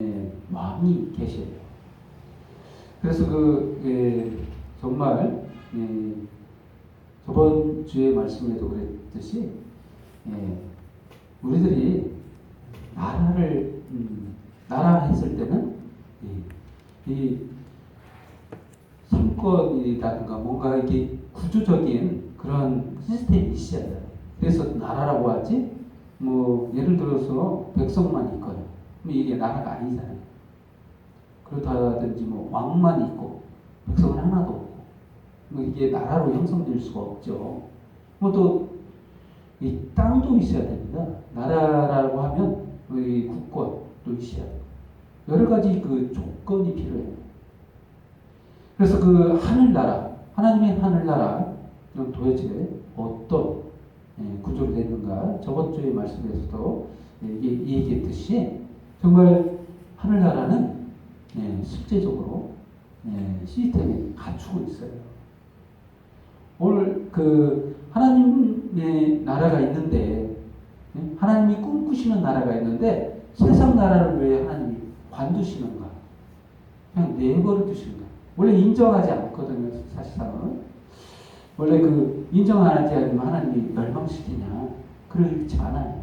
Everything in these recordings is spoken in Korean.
왕이 계셔요. 그래서 정말 저번 주에 말씀에도 그랬듯이 우리들이 나라를 나라 했을 때는 이 상권이라든가 뭔가 이게 구조적인 그런 시스템이 있어야 돼요. 그래서 나라라고 하지. 뭐 예를 들어서 백성만 있거나 이게 나라가 아니잖아요. 그렇다든지 뭐 왕만 있고 백성은 하나도 없고 뭐 이게 나라로 형성될 수가 없죠. 뭐 또 이 땅도 있어야 됩니다. 나라라고 하면 이 국권도 있어야 돼요. 여러 가지 그 조건이 필요해요. 그래서 그 하늘나라, 하나님의 하늘나라 도대체 어떤 구조로 됐는가? 저번 주에 말씀에서도 얘기했듯이 정말 하늘나라는 실제적으로 시스템을 갖추고 있어요. 오늘 하나님의 나라가 있는데 하나님이 꿈꾸시는 나라가 있는데 세상 나라를 왜 하나님이 관두시는가? 그냥 내버려 두시는가? 원래 인정하지 않거든요. 사실상은 원래 인정하지 않으면 하나님이 멸망시키냐? 그렇지 않아요.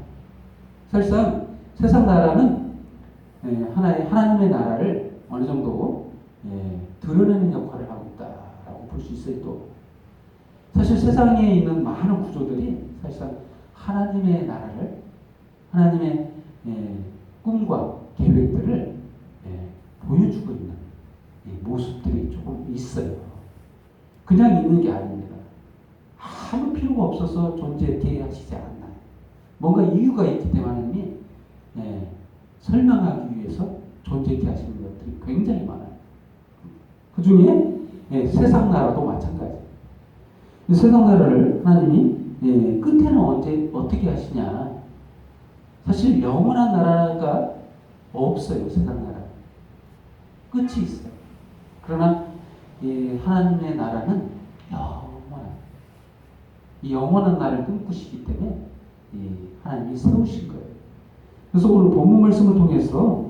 사실상 세상 나라는 하나님의 나라를 어느 정도 드러내는 역할을 하고 있다라고 볼 수 있어요. 또 사실 세상에 있는 많은 구조들이 사실상 하나님의 나라를 하나님의 꿈과 계획들을 보여주고 있는 모습들이 조금 있어요. 그냥 있는 게 아닙니다. 아무 필요가 없어서 존재케 하시지 않나요? 뭔가 이유가 있기 때문에 하나님이 설명하기 위해서 존재케 하시는 것들이 굉장히 많아요. 그 중에 세상 나라도 마찬가지. 세상 나라를 하나님이 끝에는 어떻게 하시냐? 사실 영원한 나라가 없어요. 세상 나라 끝이 있어요. 그러나 하나님의 나라는 이 영원한 나라를 꿈꾸시기 때문에 하나님이 세우신 거예요. 그래서 오늘 본문 말씀을 통해서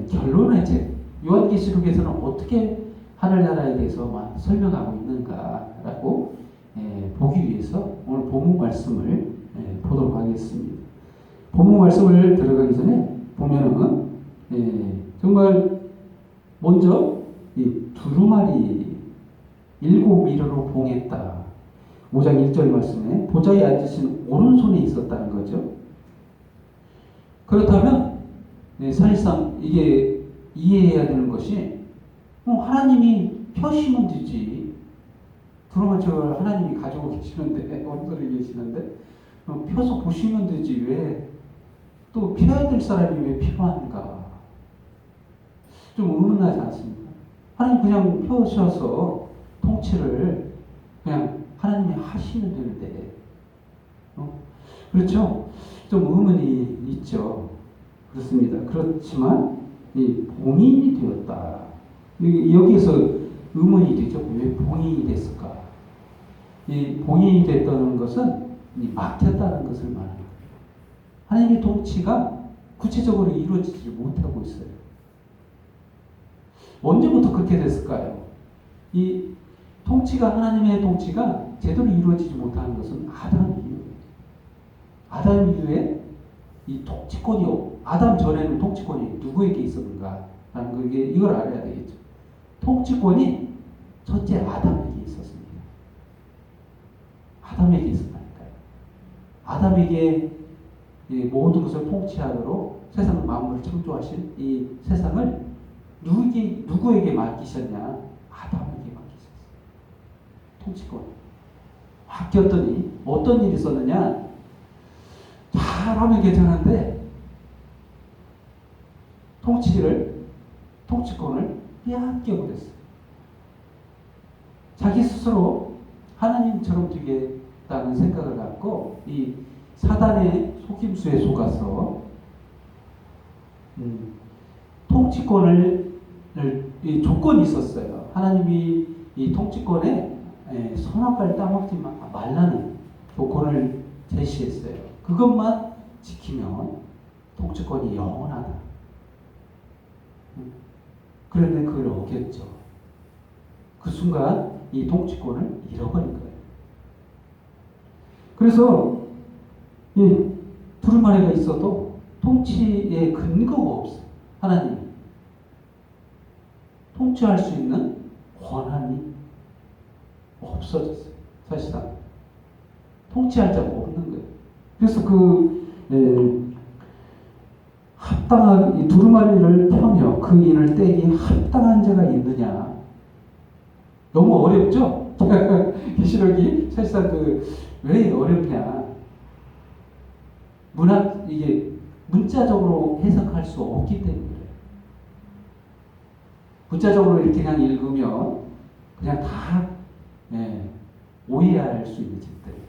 결론의 책 요한계시록에서는 어떻게 하늘나라에 대해서 설명하고 있는가라고 보기 위해서 오늘 본문 말씀을 보도록 하겠습니다. 본문 말씀을 들어가기 전에 보면은 정말 먼저 이 두루마리 7미러로 봉했다. 5장 1절 말씀에 보좌에 앉으신 오른손에 있었다는 거죠. 그렇다면 사실상 이게 이해해야 되는 것이 하나님이 펴시면 되지. 두루마리를 하나님이 가지고 계시는데 오른손에 계시는데 펴서 보시면 되지. 왜 또 펴야 될 사람이 왜 필요한가? 좀 의문나지 않습니까? 하나님 그냥 펴셔서 통치를 그냥 하나님이 하시면 되는데 그렇죠? 좀 의문이 있죠. 그렇습니다. 그렇지만 이 봉인이 되었다. 여기에서 의문이 되죠. 왜 봉인이 됐을까? 이 봉인이 됐다는 것은 막혔다는 것을 말합니다. 하나님의 통치가 구체적으로 이루어지지 못하고 있어요. 언제부터 그렇게 됐을까요? 이 통치가 하나님의 통치가 제대로 이루어지지 못하는 것은 아담 이후에 아담 이후에 이 통치권이 아담 전에는 통치권이 누구에게 있었는가? 라는 이걸 알아야 되겠죠. 통치권이 첫째 아담에게 있었습니다. 아담에게 있었다니까요. 아담에게 모든 것을 통치하도록 세상 만물을 창조하신 이 세상을 누구에게 맡기셨냐? 아담에게 맡기셨어요. 통치권. 맡겼더니 어떤 일이 있었느냐? 잘하면 괜찮은데 통치권을 빼앗겨버렸어요. 자기 스스로 하나님처럼 되겠다는 생각을 갖고 이 사단의 속임수에 속아서 통치권을 이 조건이 있었어요. 하나님이 이 통치권에 선악과를 따먹지 말라는 조건을 제시했어요. 그것만 지키면 통치권이 영원하다. 그런데 그걸 어겼죠. 그 순간 이 통치권을 잃어버린 거예요. 그래서 이 두루마리가 있어도 통치의 근거가 없어요. 하나님 통치할 수 있는 권한이 없어졌어요. 사실상 통치할 자가 없는 거예요. 그래서 합당한 이 두루마리를 펴며 그 인을 떼기 합당한 자가 있느냐. 너무 어렵죠? 계시록이 사실상 왜 어렵냐. 이게 문자적으로 해석할 수 없기 때문에 그래요. 문자적으로 이렇게 그냥 읽으면 그냥 다 오해할 수 있는 책들이에요.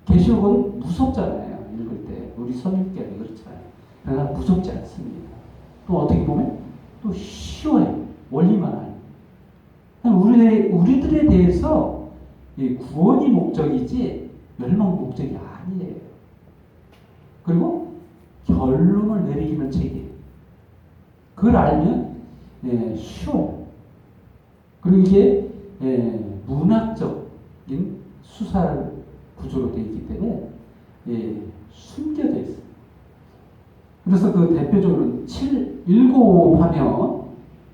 계시록은 무섭잖아요. 읽을 때 우리 선입견이 그렇잖아요. 그러나 무섭지 않습니다. 또 어떻게 보면 또 쉬워요. 원리만 알고. 우리들에 대해서 구원이 목적이지 멸망 목적이 아니에요. 그리고 결론을 내리기는 책이에요. 그걸 알면 쉬워요. 그리고 이게 문학적인 수사 구조로 되어 있기 때문에 숨겨져 있어요. 그래서 대표적으로 7 하면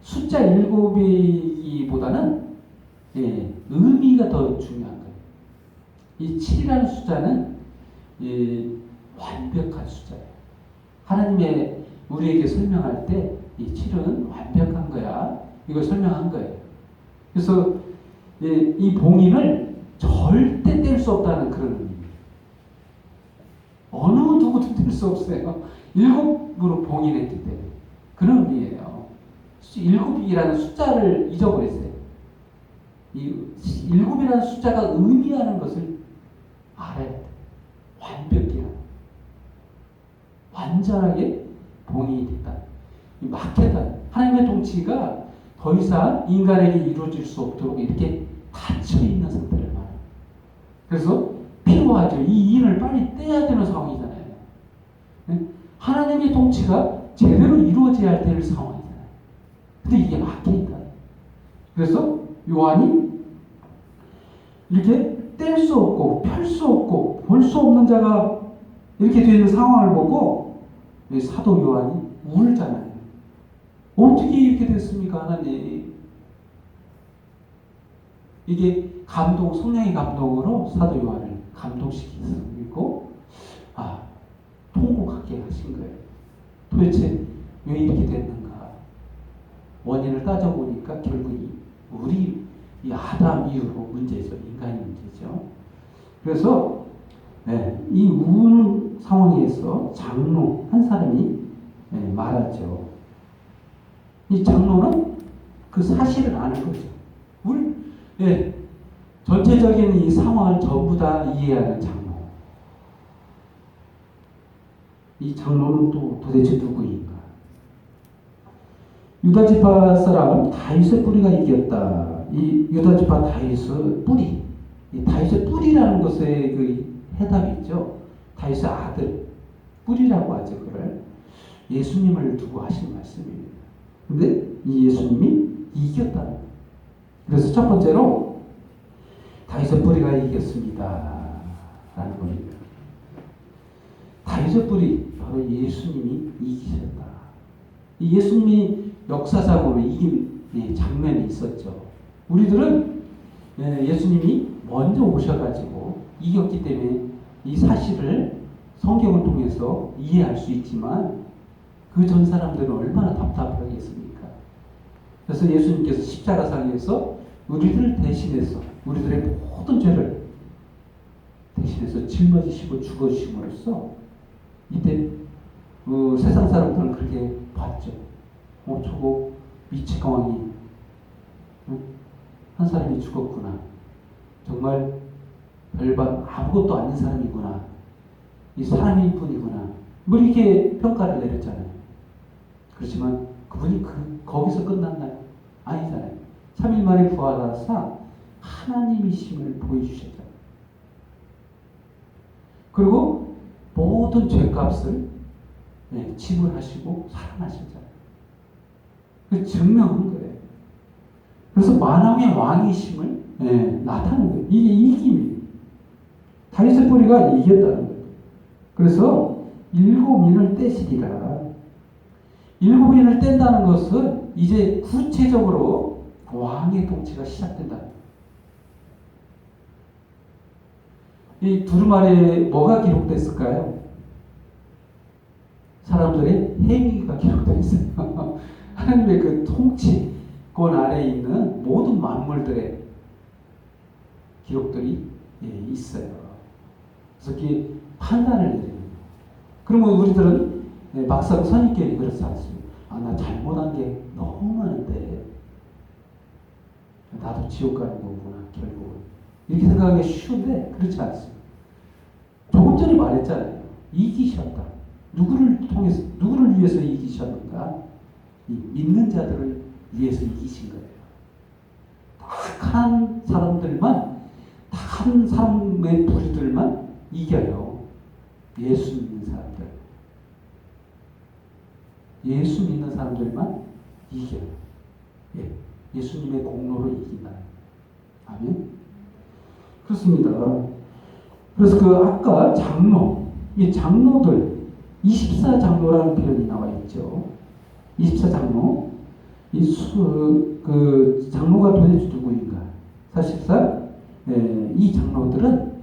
숫자 7이기보다는 의미가 더 중요한 거예요. 이 7이라는 숫자는 완벽한 숫자예요. 하나님의 우리에게 설명할 때 이 7은 완벽한 거야. 이걸 설명한 거예요. 그래서 이 봉인을 절대 뗄 수 없다는 그런 의미입니다. 어느 누구도 뗄 수 없어요. 7으로 봉인했기 때문에. 그런 의미예요. 7이라는 숫자를 잊어버렸어요. 이 7이라는 숫자가 의미하는 것을 알아야 돼요. 완벽해요. 완전하게 봉인이 됐다. 막혔다. 하나님의 통치가 더 이상 인간에게 이루어질 수 없도록 이렇게 닫혀있는 상태를 말해요. 그래서 필요하죠. 이 인을 빨리 떼야 되는 상황이잖아요. 하나님의 통치가 제대로 이루어져야 될 상황이잖아요. 근데 이게 막혀있다. 그래서 요한이 이렇게 뗄 수 없고 펼 수 없고 볼 수 없는 자가 이렇게 되는 상황을 보고 사도 요한이 울잖아요. 어떻게 이렇게 됐습니까, 하나님? 이게 성령의 감동으로 사도 요한을 감동시키고 통곡하게 하신 거예요. 도대체 왜 이렇게 됐는가? 원인을 따져보니까 결국 우리 이 아담 이후로 문제죠. 인간의 문제죠. 그래서 이 우는 상황에서 장로 한 사람이 말하죠. 이 장로는 그 사실을 아는 거죠. 전체적인 이 상황을 전부 다 이해하는 장로. 이 장로는 또 도대체 누구인가? 유다지파 사람 다윗의 뿌리가 이겼다. 이 유다지파 다윗의 뿌리. 이 다윗의 뿌리라는 것에 해답이 있죠. 다윗의 아들. 뿌리라고 하죠. 그걸. 예수님을 두고 하신 말씀입니다. 근데 이 예수님이 이겼다는 거예요. 그래서 첫 번째로 다윗의 뿌리가 이겼습니다. 라는 겁니다. 다윗의 뿌리, 바로 예수님이 이기셨다. 이 예수님이 역사상으로 이긴 장면이 있었죠. 우리들은 예수님이 먼저 오셔가지고 이겼기 때문에 이 사실을 성경을 통해서 이해할 수 있지만 그 전 사람들은 얼마나 답답하겠습니까? 그래서 예수님께서 십자가상에서 우리를 대신해서 우리들의 모든 죄를 대신해서 짊어지시고 죽어주심으로써 이때 세상 사람들은 그렇게 봤죠. 저거 미치광이 한 사람이 죽었구나. 정말 별반 아무것도 아닌 사람이구나. 이 사람일 뿐이구나. 이렇게 평가를 내렸잖아요. 그렇지만 그분이 거기서 끝났나요? 아니잖아요. 3일 만에 부활하사 하나님이심을 보여주셨잖아요. 그리고 모든 죄값을 지불하시고 살아나셨잖아요. 그 증명한 거예요. 그래서 만왕의 왕이심을 나타내는 거예요. 이게 이김이에요. 다윗의 뿌리가 이겼다는 거예요. 그래서 일곱 인을 떼시리라. 일곱 인을 뗀다는 것은 이제 구체적으로 왕의 통치가 시작된다. 이 두루마리에 뭐가 기록됐을까요? 사람들의 행위가 기록되어 있어요. 하나님의 그 통치권 아래에 있는 모든 만물들의 기록들이 있어요. 그래서 이렇게 판단을 내리는 거예요. 그러면 우리들은 막상 선입견이 그렇지 않습니다. 나 잘못한 게 너무 많은데 나도 지옥 가는 거구나 결국은. 이렇게 생각하기 쉬운데 그렇지 않습니다. 조금 전에 말했잖아요. 이기셨다. 누구를 위해서 이기셨는가? 이 믿는 자들을 위해서 이기신 거예요. 한 사람들만, 한 사람의 부류들만 이겨요. 예수 믿는 사람들. 예수 믿는 사람들만 이겨요. 예수님의 공로로 이긴다. 아멘. 그렇습니다. 그래서 그 아까 장로, 이 장로들, 24장로라는 표현이 나와 있죠. 24장로. 그 장로가 도대체 누구인가? 사실상 이 장로들은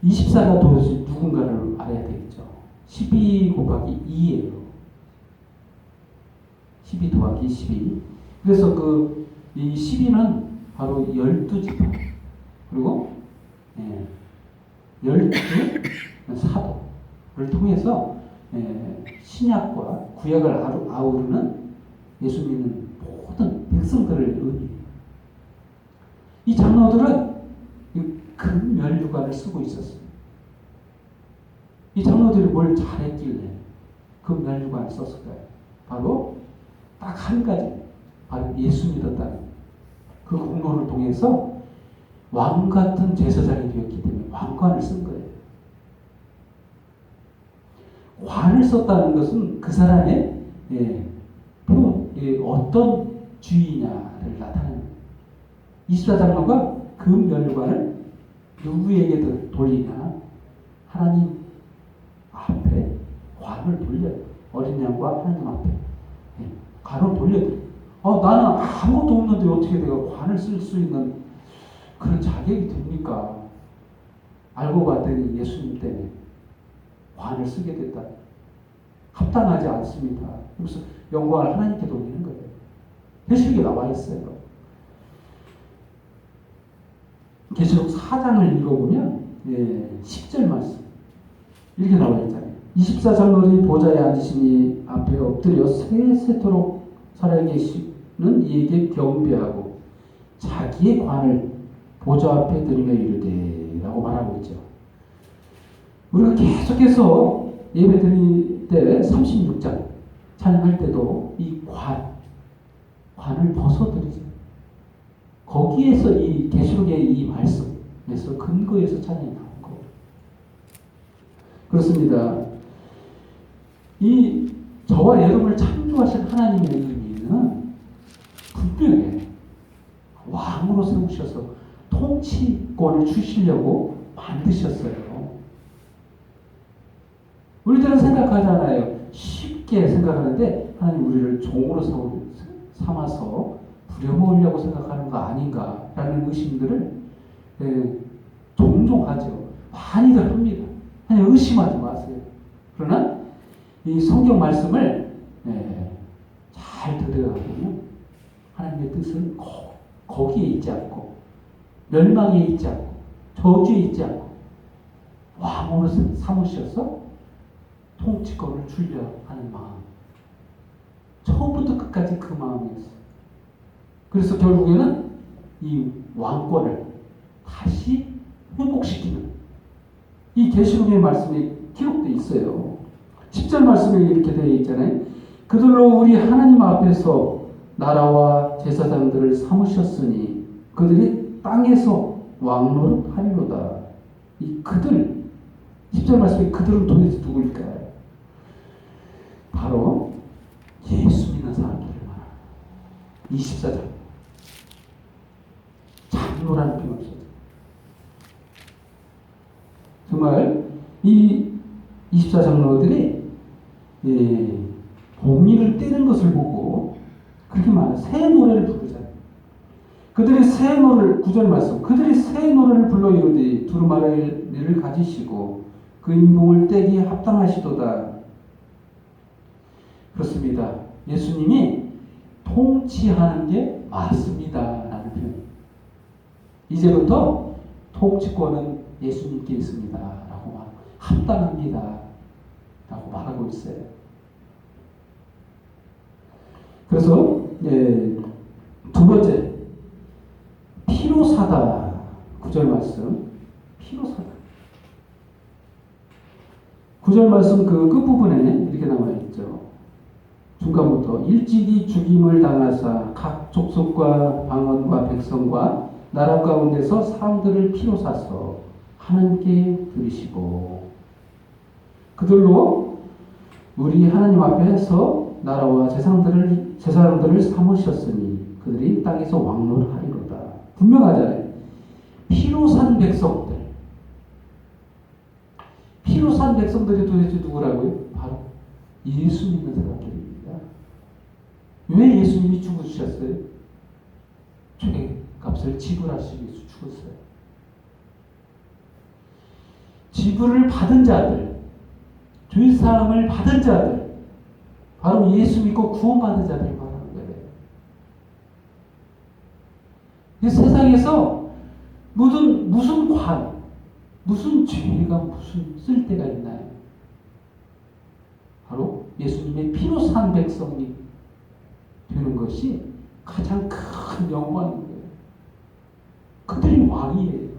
24가 도대체 누군가를 알아야 되겠죠. 12 곱하기 2예요. 12 더하기 12. 그래서 이 12는 바로 12지파. 그리고 12 사도를 통해서 신약과 구약을 아우르는 예수 믿는 모든 백성들을 의미해요. 이 장로들은 금면류관을 쓰고 있었습니다. 이 장로들이 뭘 잘했길래 금면류관을 썼을까요? 바로 딱 한 가지, 바로 예수 믿었다는 그 공로를 통해서 왕 같은 제사장이 되었기 때문에 왕관을 쓴 거예요. 관을 썼다는 것은 그 사람의 어떤 주의냐를 나타내는 24장로가 금면류관을 누구에게 돌리냐? 하나님 앞에 관을 돌려요. 어린 양과 하나님 앞에 관을 돌려요. 나는 아무것도 없는데 어떻게 내가 관을 쓸 수 있는 그런 자격이 됩니까? 알고 봤더니 예수님 때문에 관을 쓰게 됐다. 합당하지 않습니다. 그래서 영광을 하나님께 돌리는 거예요. 계시록에 나와 있어요. 계시록 4장을 읽어보면 10절 말씀 이렇게 나와 있잖아요. 24장로들이 보좌에 앉으시니 앞에 엎드려 세세토록 살아계시는 이에게 경배하고 자기의 관을 보좌 앞에 들이며 이르되 라고 말하고 있죠. 우리가 계속해서 예배 드릴 때 36장 찬양할 때도 이 관을 벗어드리죠. 거기에서 이 계시록의 이 말씀에서 근거에서 찬양이 나온 거예요. 그렇습니다. 이 저와 여러분을 창조하신 하나님의 의미는 분명해요. 왕으로 세우셔서 통치권을 주시려고 만드셨어요. 우리들은 생각하잖아요. 쉽게 생각하는데 하나님 우리를 종으로 삼아서 부려먹으려고 생각하는 거 아닌가라는 의심들을 종종 하죠. 많이들 합니다. 그냥 의심하지 마세요. 그러나 이 성경 말씀을 잘 들여다보면 하나님의 뜻은 거기에 있지 않고 멸망에 있지 않고 저주에 있지 않고 왕으로 삼으셔서 통치권을 주려 하는 마음. 처음부터 끝까지 그 마음이었어요. 그래서 결국에는 이 왕권을 다시 회복시키는 이 계시록의 말씀이 기록되어 있어요. 10절 말씀에 이렇게 되어 있잖아요. 그들로 우리 하나님 앞에서 나라와 제사장들을 삼으셨으니 그들이 땅에서 왕노릇 하리로다. 이 그들 10절 말씀에 그들은 도대체 누구일까요? 바로 예수 믿는 사람들을 말합니다. 24장. 장로라는 표현 없어요. 정말 이 24장로들이 봉이를 떼는 것을 보고 그렇게 말해요. 새 노래를 부르잖아요. 그들이 새 노래를, 9절 말씀, 그들이 새 노래를 불러 이르되 두루마리를 가지시고 그 인봉을 떼기 합당하시도다. 그렇습니다. 예수님이 통치하는 게 맞습니다. 라는 표현. 이제부터 통치권은 예수님께 있습니다. 라고 말, 합당합니다. 라고 말하고 있어요. 그래서 두 번째, 피로사다. 9절 말씀, 피로사다. 9절 말씀 그 끝부분에 이렇게 나와 있죠. 중간부터 일찍이 죽임을 당하사 각 족속과 방언과 백성과 나라 가운데서 사람들을 피로 사서 하나님께 드리시고 그들로 우리 하나님 앞에서 나라와 제사장들을 삼으셨으니 그들이 땅에서 왕노하리로다. 분명하잖아요. 피로 산 백성들. 피로 산 백성들이 도대체 누구라고요? 바로 예수 믿는 사람들입니다. 왜 예수님이 죽으셨어요? 죄값을 지불하시기 위해서 죽었어요. 지불을 받은 자들, 죄사함을 받은 자들, 바로 예수 믿고 구원받은 자들이 말하는 거예요. 이 세상에서 무슨 관, 무슨 죄가 무슨 쓸데가 있나요? 바로 예수님의 피로 산 백성이 되는 것이 가장 큰 영광인 거예요. 그들이 왕이에요.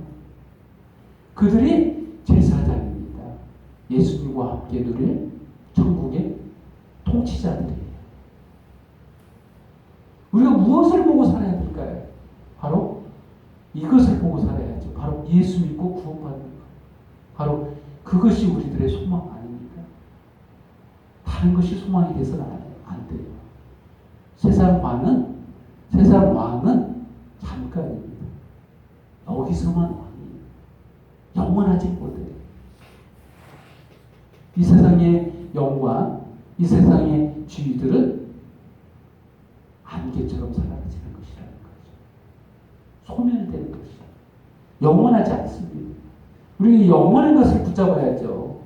그들이 제사장입니다. 예수님과 함께 누릴 천국의 통치자들이에요. 우리가 무엇을 보고 살아야 될까요? 바로 이것을 보고 살아야죠. 바로 예수 믿고 구원받는 것. 바로 그것이 우리들의 소망 아닙니까? 다른 것이 소망이 돼서는 안 돼요. 세상 왕은 잠깐입니다. 여기서만 왕이에요. 영원하지 못해요. 이 세상의 영광, 이 세상의 지위들은 안개처럼 사라지는 것이라는 거죠. 소멸되는 것이다. 영원하지 않습니다. 우리가 영원한 것을 붙잡아야죠.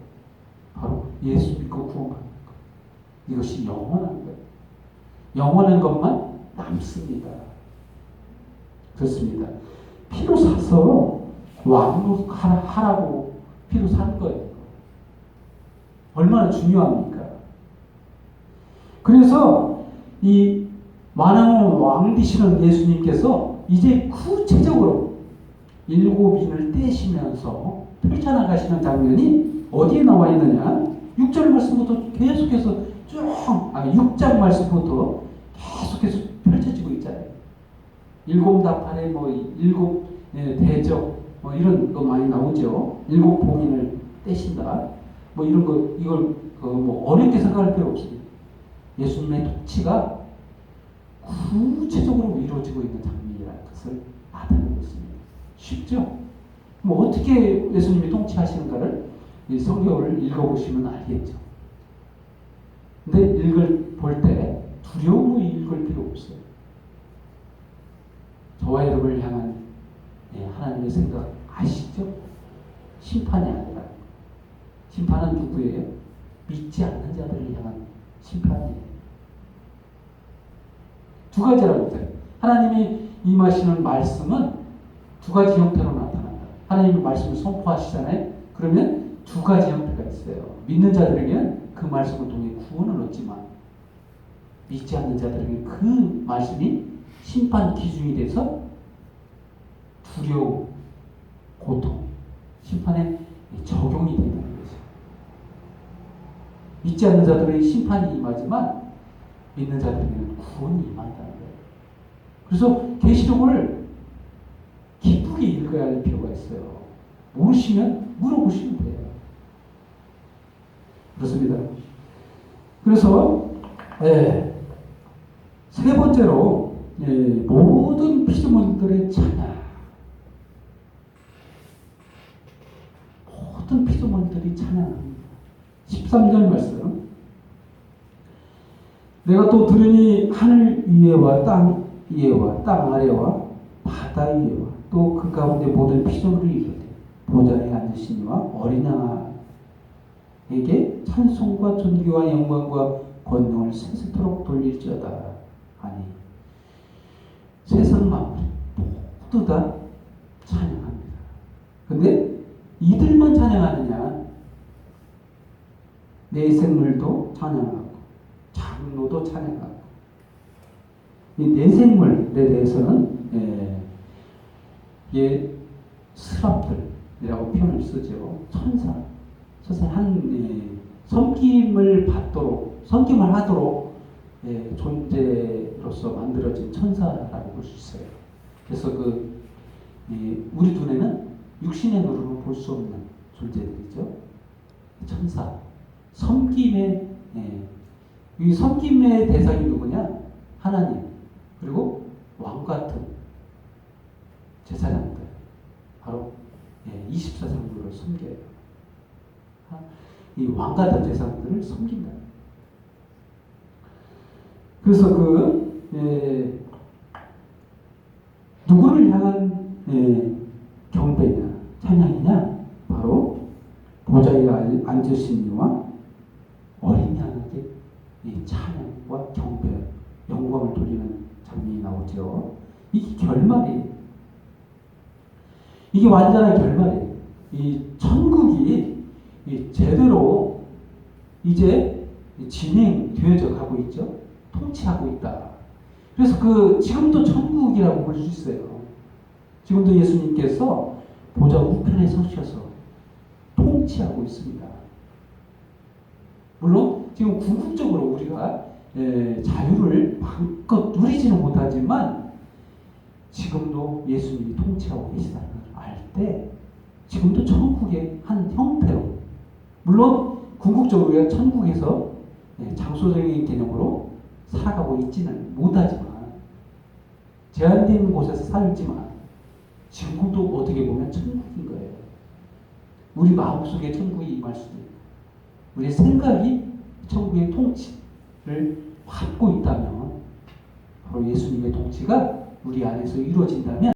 바로 예수 믿고 구원받는 것. 이것이 영원한 거예요. 영원한 것만 남습니다. 그렇습니다. 피로 사서 왕으로 하라고 피로 산 거예요. 얼마나 중요합니까? 그래서 이 만왕의 왕 되시는 예수님께서 이제 구체적으로 7인을 떼시면서 펼쳐나가시는 장면이 어디에 나와 있느냐? 6절 말씀부터 계속해서 6장 말씀부터 계속해서 펼쳐지고 있잖아요. 7나팔에 일곱 대적 이런 거 많이 나오죠. 7봉인을 떼신다. 이런 거 이걸 어렵게 생각할 필요 없습니다. 예수님의 통치가 구체적으로 이루어지고 있는 장면이라는 것을 나타내고 있습니다. 쉽죠? 어떻게 예수님이 통치하시는가를 이 성경을 읽어보시면 알겠죠. 근데 볼 때 두려움을 읽을 필요 없어요. 저와 여러분을 향한 하나님의 생각 아시죠? 심판이 아니라 심판은 누구예요? 믿지 않는 자들을 향한 심판이에요. 두 가지라고 했어요. 하나님이 임하시는 말씀은 두 가지 형태로 나타난다. 하나님의 말씀을 선포하시잖아요. 그러면 두 가지 형태가 있어요. 믿는 자들에게는 그 말씀을 통해 구원을 얻지만 믿지 않는 자들에게는 그 말씀이 심판 기준이 돼서 두려움, 고통, 심판에 적용이 되는 거죠. 믿지 않는 자들에게 심판이 임하지만 믿는 자들에게는 구원이 임한다는 거예요. 그래서 계시록을 기쁘게 읽어야 할 필요가 있어요. 모르시면 물어보시면 돼요. 그렇습니다. 그래서 세 번째로 모든 피조물들의 찬양. 모든 피조물들이 찬양합니다. 13절 말씀. 내가 또 들으니 하늘 위에와 땅 위에와 땅 아래와 바다 위에와 또 그 가운데 모든 피조물을 이르되 보좌에 앉으신 이와 어린 양에게 찬송과 존귀와 영광과 권능을 세세토록 돌릴지어다 하니 세상 만물 모두 다 찬양합니다. 근데 이들만 찬양하느냐? 내 생물도 찬양하고 장로도 찬양하고 이 내생물에 대해서는 스랍들이라고 표현을 쓰죠. 천사. 섬김을 하도록 존재로서 만들어진 천사라고 볼 수 있어요. 그래서 우리 눈에는 육신의 눈으로 볼 수 없는 존재들이죠. 천사. 이 섬김의 대상이 누구냐? 하나님. 그리고 왕 같은 제사장들. 바로 24상들을 섬겨요. 이 왕 같은 제사장들을 섬긴다. 그래서 누구를 향한 경배냐, 찬양이냐? 바로 보좌에 앉으신 이와 어린 양에게 이 찬양과 경배, 영광을 돌리는 장면이 나오죠. 이게 결말이에요. 이게 완전한 결말이에요. 이 천국이 제대로 이제 진행되어져 가고 있죠. 통치하고 있다. 그래서 지금도 천국이라고 볼 수 있어요. 지금도 예수님께서 보좌 우편에 서셔서 통치하고 있습니다. 물론 지금 궁극적으로 우리가 자유를 마음껏 누리지는 못하지만 지금도 예수님이 통치하고 계시다는 걸 알 때 지금도 천국의 한 형태로, 물론 궁극적으로 우리가 천국에서 장소적인 개념으로 살아가고 있지는 못하지만, 제한된 곳에서 살지만 지금도 어떻게 보면 천국인 거예요. 우리 마음속에 천국이 임할 수도 있고 우리의 생각이 천국의 통치를 받고 있다면, 바로 예수님의 통치가 우리 안에서 이루어진다면